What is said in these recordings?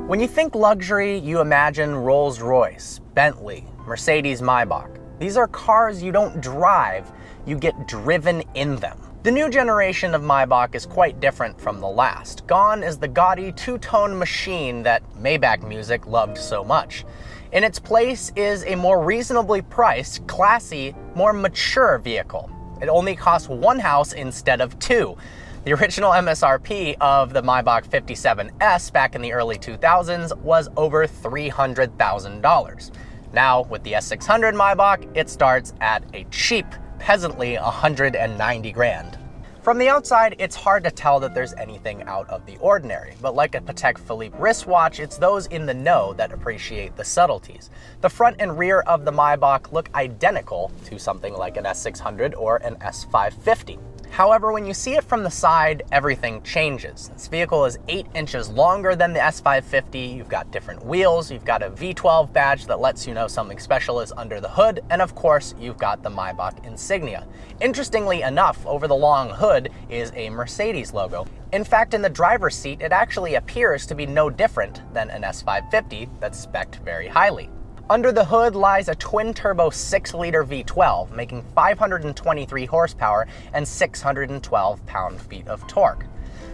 When you think luxury, you imagine Rolls-Royce, Bentley, Mercedes Maybach. These are cars you don't drive, you get driven in them. The new generation of Maybach is quite different from the last. Gone is the gaudy two-tone Maschine that Maybach music loved so much. In its place is a more reasonably priced, classy, more mature vehicle. It only costs one house instead of two. The original MSRP of the Maybach 57S back in the early 2000s was over $300,000. Now, with the S600 Maybach, it starts at a cheap, peasantly 190 grand. From the outside, it's hard to tell that there's anything out of the ordinary, but like a Patek Philippe wristwatch, it's those in the know that appreciate the subtleties. The front and rear of the Maybach look identical to something like an S600 or an S550. However, when you see it from the side, everything changes. This vehicle is 8 inches longer than the S550, you've got different wheels, you've got a V12 badge that lets you know something special is under the hood, and of course, you've got the Maybach insignia. Interestingly enough, over the long hood is a Mercedes logo. In fact, in the driver's seat, it actually appears to be no different than an S550 that's spec'd very highly. Under the hood lies a twin-turbo 6-liter V12, making 523 horsepower and 612 pound-feet of torque.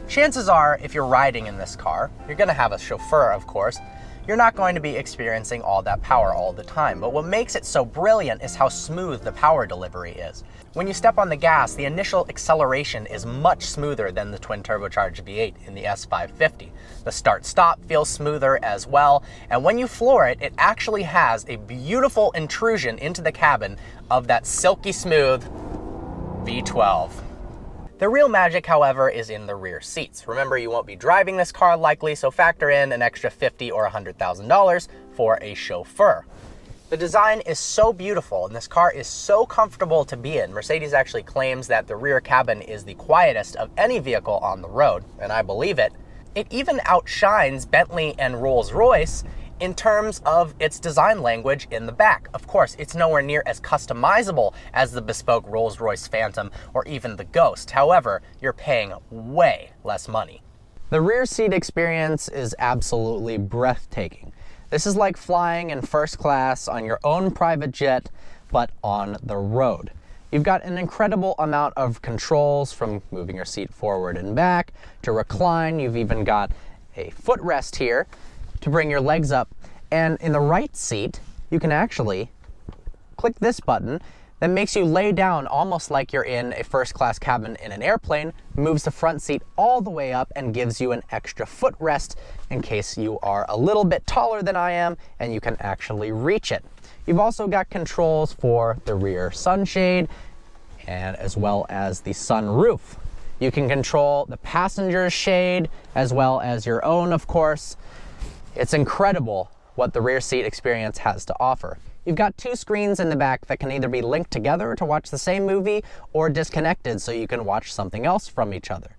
Chances are, if you're riding in this car, you're going to have a chauffeur, of course. You're not going to be experiencing all that power all the time, but what makes it so brilliant is how smooth the power delivery is. When you step on the gas, the initial acceleration is much smoother than the twin-turbocharged V8 in the S550. The start-stop feels smoother as well, and when you floor it, it actually has a beautiful intrusion into the cabin of that silky smooth V12. The real magic, however, is in the rear seats. Remember, you won't be driving this car likely, so factor in an extra $50,000 or $100,000 for a chauffeur. The design is so beautiful and this car is so comfortable to be in. Mercedes actually claims that the rear cabin is the quietest of any vehicle on the road, and I believe it. It even outshines Bentley and Rolls-Royce in terms of its design language in the back. Of course, it's nowhere near as customizable as the bespoke Rolls-Royce Phantom or even the Ghost. However, you're paying way less money. The rear seat experience is absolutely breathtaking. This is like flying in first class on your own private jet, but on the road. You've got an incredible amount of controls, from moving your seat forward and back to recline. You've even got a footrest here to bring your legs up, and in the right seat you can actually click this button that makes you lay down almost like you're in a first class cabin in an airplane, moves the front seat all the way up and gives you an extra footrest in case you are a little bit taller than I am and you can actually reach it. You've also got controls for the rear sunshade and as well as the sunroof. You can control the passenger's shade as well as your own, of course. It's incredible what the rear seat experience has to offer. You've got 2 screens in the back that can either be linked together to watch the same movie or disconnected so you can watch something else from each other.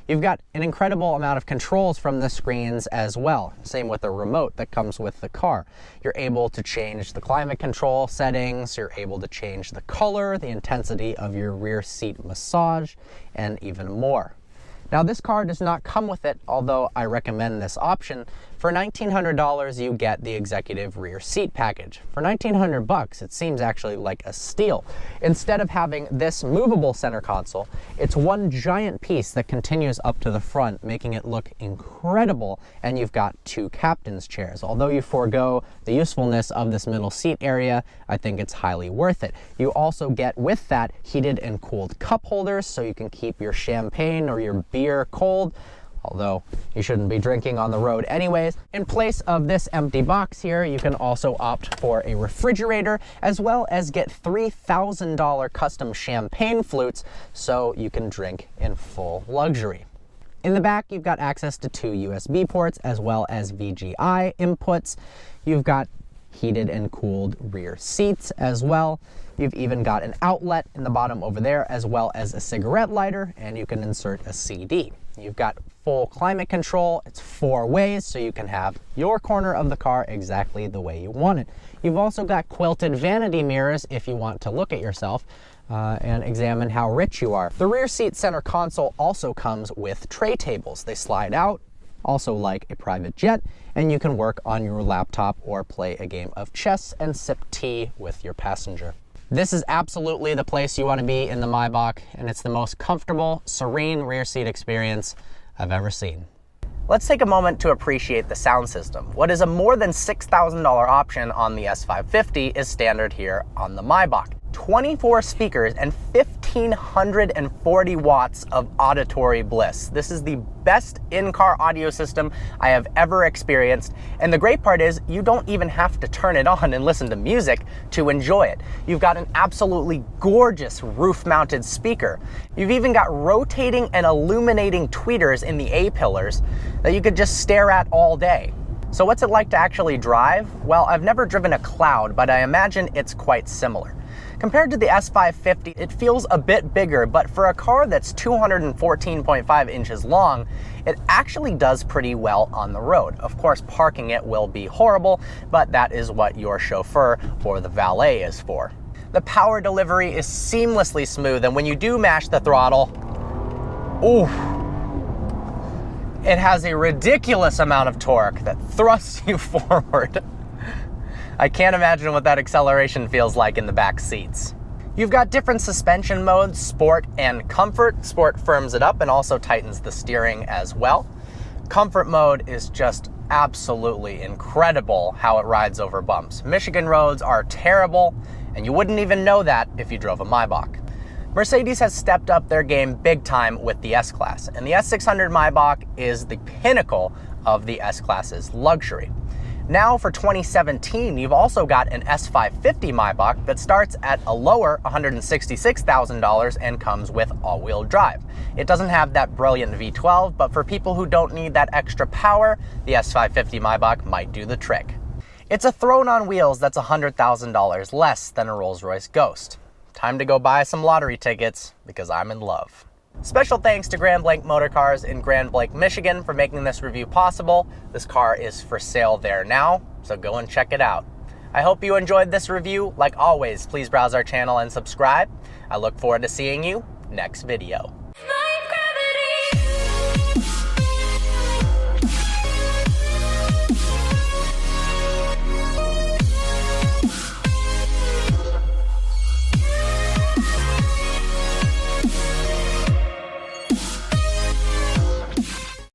You've got an incredible amount of controls from the screens as well. Same with the remote that comes with the car. You're able to change the climate control settings, you're able to change the color, the intensity of your rear seat massage, and even more. Now, this car does not come with it, although I recommend this option. For $1,900, you get the executive rear seat package. For $1,900, it seems actually like a steal. Instead of having this movable center console, it's one giant piece that continues up to the front, making it look incredible, and you've got 2 captain's chairs. Although you forego the usefulness of this middle seat area, I think it's highly worth it. You also get with that heated and cooled cup holders, so you can keep your champagne or your beer cold, although you shouldn't be drinking on the road anyways. In place of this empty box here, you can also opt for a refrigerator, as well as get $3,000 custom champagne flutes so you can drink in full luxury. In the back, you've got access to 2 USB ports as well as VGI inputs. You've got heated and cooled rear seats as well. You've even got an outlet in the bottom over there, as well as a cigarette lighter, and you can insert a CD. You've got full climate control. It's 4 ways, so you can have your corner of the car exactly the way you want it. You've also got quilted vanity mirrors if you want to look at yourself and examine how rich you are. The rear seat center console also comes with tray tables. They slide out, also like a private jet, and you can work on your laptop or play a game of chess and sip tea with your passenger. This is absolutely the place you want to be in the Maybach, and it's the most comfortable, serene rear seat experience I've ever seen. Let's take a moment to appreciate the sound system. What is a more than $6,000 option on the S550 is standard here on the Maybach. 24 speakers and 1,540 watts of auditory bliss. This is the best in-car audio system I have ever experienced. And the great part is you don't even have to turn it on and listen to music to enjoy it. You've got an absolutely gorgeous roof-mounted speaker. You've even got rotating and illuminating tweeters in the A-pillars that you could just stare at all day. So what's it like to actually drive? Well, I've never driven a Cloud, but I imagine it's quite similar. Compared to the S550, it feels a bit bigger, but for a car that's 214.5 inches long, it actually does pretty well on the road. Of course, parking it will be horrible, but that is what your chauffeur or the valet is for. The power delivery is seamlessly smooth, and when you do mash the throttle, ooh, it has a ridiculous amount of torque that thrusts you forward. I can't imagine what that acceleration feels like in the back seats. You've got different suspension modes, Sport and Comfort. Sport firms it up and also tightens the steering as well. Comfort mode is just absolutely incredible how it rides over bumps. Michigan roads are terrible, and you wouldn't even know that if you drove a Maybach. Mercedes has stepped up their game big time with the S-Class, and the S600 Maybach is the pinnacle of the S-Class's luxury. Now for 2017, you've also got an S550 Maybach that starts at a lower $166,000 and comes with all-wheel drive. It doesn't have that brilliant V12, but for people who don't need that extra power, the S550 Maybach might do the trick. It's a throne on wheels that's $100,000 less than a Rolls-Royce Ghost. Time to go buy some lottery tickets because I'm in love. Special thanks to Grand Blanc Motor Cars in Grand Blanc, Michigan for making this review possible. This car is for sale there now, so go and check it out. I hope you enjoyed this review. Like always, please browse our channel and subscribe. I look forward to seeing you next video.